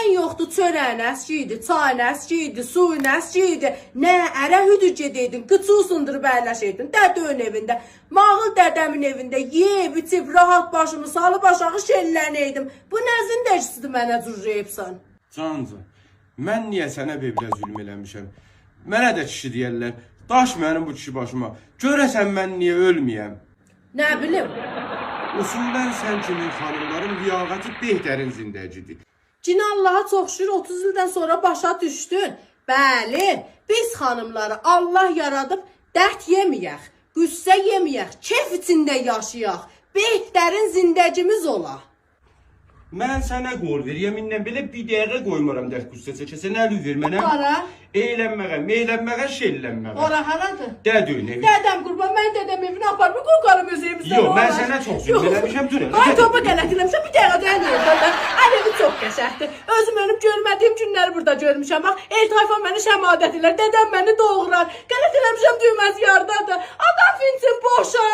Sən yoxdur, çörəyin əski idi, çayın əski idi, suyun əski idi. Nə ərə hüdü gedeydin, qıçı usundurub əyləşəydin. Dədənin evində, Mağıl dədəmin evində yeyib, içib, rahat başımı salıp aşağı şellənəydim. Bu nə zindəcisidir mənə cürrəyibsən? Cancan, mən niyə sənə belə zülm eləmişəm? Mənə də kişi deyərlər, daş mənim bu kişi başıma. Görəsən mən niyə ölməyəm? Nə bilim? Usulən sən kimi xanımların liyaqəti behtərin zindəcidir. Cina Allaha çox şükür 30 ildən sonra başa düşdün. Bəli, biz xanımları Allah yaradıb dərd yeməyək, qüssə yeməyək, keyf içində yaşayaq, behtərin zindəcimiz olaq. Mən sənə qol ver, yeminlə belə bir dəqiqə qoymuram dərd qüssə çəkəsən, əli ver mənə. Hara? Eylənməyə, meylənməyə, şellənməyə. Ora haradır? Dədəyin evi. Dədəm qurban, mən dədəm evini aparmı qoyqarım öz evimizdən. Yox, mən sənə çox zülm eləmişəm, dur elə. Ay, topa qələt eləmişəm, bir dəqiqə dayanıyorum. Əl evi çox qəşəkdir. Özüm ölüb görmədiyim günləri burada görmüşəm. Bax, el tayfa məni şəmadət elər, dədəm məni doğurar. Qələt eləmişəm, düyməz yardadır. Adam finsin boşa.